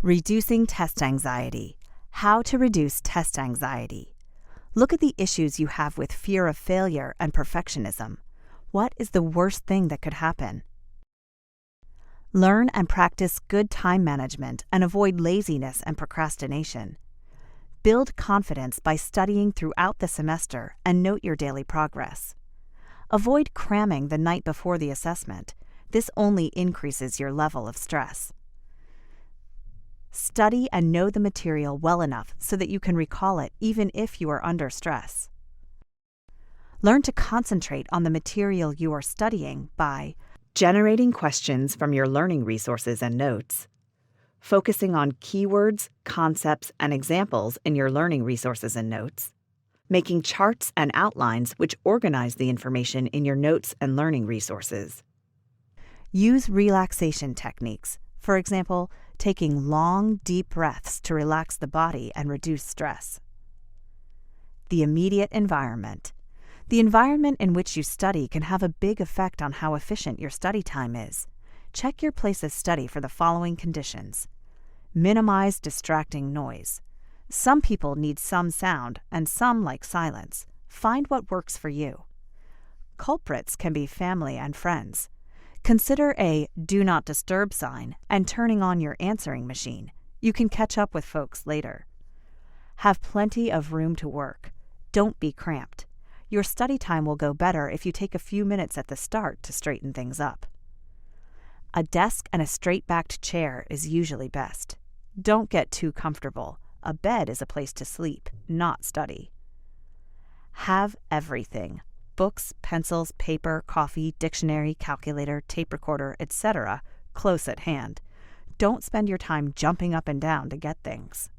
Reducing test anxiety. How to reduce test anxiety. Look at the issues you have with fear of failure and perfectionism. What is the worst thing that could happen? Learn and practice good time management and avoid laziness and procrastination. Build confidence by studying throughout the semester and note your daily progress. Avoid cramming the night before the assessment. This only increases your level of stress. Study and know the material well enough so that you can recall it even if you are under stress. Learn to concentrate on the material you are studying by generating questions from your learning resources and notes, focusing on keywords, concepts, and examples in your learning resources and notes, making charts and outlines which organize the information in your notes and learning resources. Use relaxation techniques, for example, taking long, deep breaths to relax the body and reduce stress. The immediate environment. The environment in which you study can have a big effect on how efficient your study time is. Check your place of study for the following conditions. Minimize distracting noise. Some people need some sound and some like silence. Find what works for you. Culprits can be family and friends. Consider a do not disturb sign and turning on your answering machine. You can catch up with folks later. Have plenty of room to work. Don't be cramped. Your study time will go better if you take a few minutes at the start to straighten things up. A desk and a straight-backed chair is usually best. Don't get too comfortable. A bed is a place to sleep, not study. Have everything. Books, pencils, paper, coffee, dictionary, calculator, tape recorder, etc. close at hand. Don't spend your time jumping up and down to get things.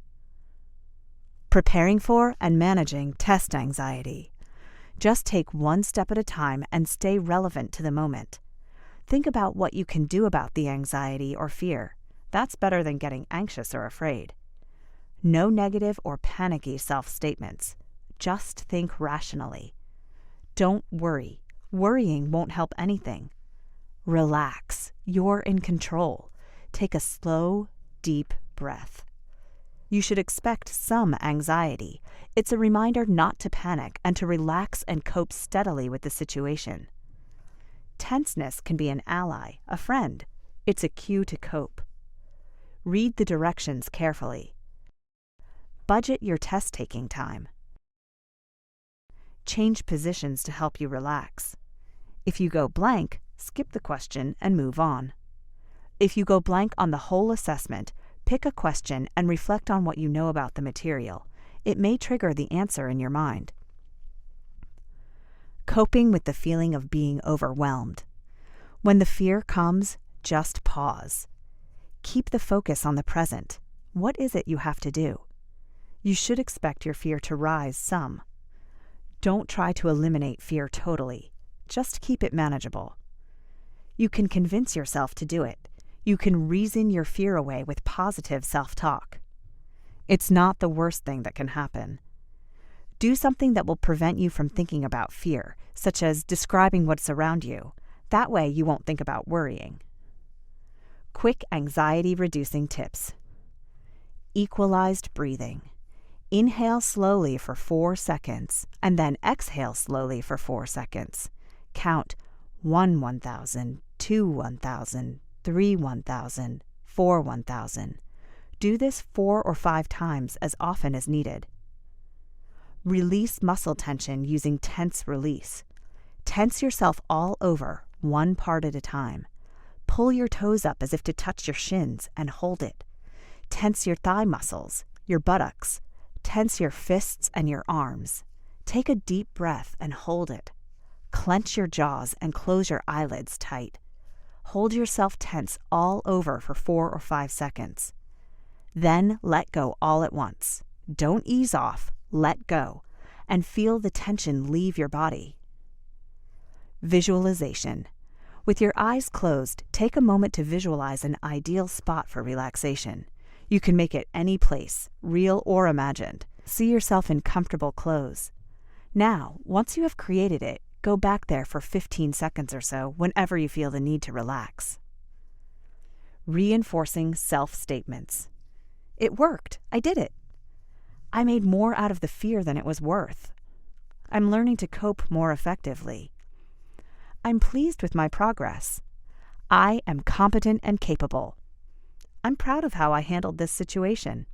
Preparing for and managing test anxiety. Just take one step at a time and stay relevant to the moment. Think about what you can do about the anxiety or fear. That's better than getting anxious or afraid. No negative or panicky self-statements. Just think rationally. Don't worry. Worrying won't help anything. Relax. You're in control. Take a slow, deep breath. You should expect some anxiety. It's a reminder not to panic and to relax and cope steadily with the situation. Tenseness can be an ally, a friend. It's a cue to cope. Read the directions carefully. Budget your test-taking time. Change positions to help you relax. If you go blank, skip the question and move on. If you go blank on the whole assessment, pick a question and reflect on what you know about the material. It may trigger the answer in your mind. Coping with the feeling of being overwhelmed. When the fear comes, just pause. Keep the focus on the present. What is it you have to do? You should expect your fear to rise some. Don't try to eliminate fear totally. Just keep it manageable. You can convince yourself to do it. You can reason your fear away with positive self-talk. It's not the worst thing that can happen. Do something that will prevent you from thinking about fear, such as describing what's around you. That way you won't think about worrying. Quick anxiety-reducing tips. Equalized breathing. Inhale slowly for 4 seconds, and then exhale slowly for 4 seconds. Count 1 1,000, 2 1,000, 3 1,000, 4 1,000. Do this 4 or 5 times as often as needed. Release muscle tension using tense release. Tense yourself all over, one part at a time. Pull your toes up as if to touch your shins and hold it. Tense your thigh muscles, your buttocks. Tense your fists and your arms. Take a deep breath and hold it. Clench your jaws and close your eyelids tight. Hold yourself tense all over for 4 or 5 seconds. Then let go all at once. Don't ease off, let go, and feel the tension leave your body. Visualization. With your eyes closed, take a moment to visualize an ideal spot for relaxation. You can make it any place, real or imagined. See yourself in comfortable clothes. Now, once you have created it, go back there for 15 seconds or so whenever you feel the need to relax. Reinforcing self-statements. It worked. I did it. I made more out of the fear than it was worth. I'm learning to cope more effectively. I'm pleased with my progress. I am competent and capable. I'm proud of how I handled this situation.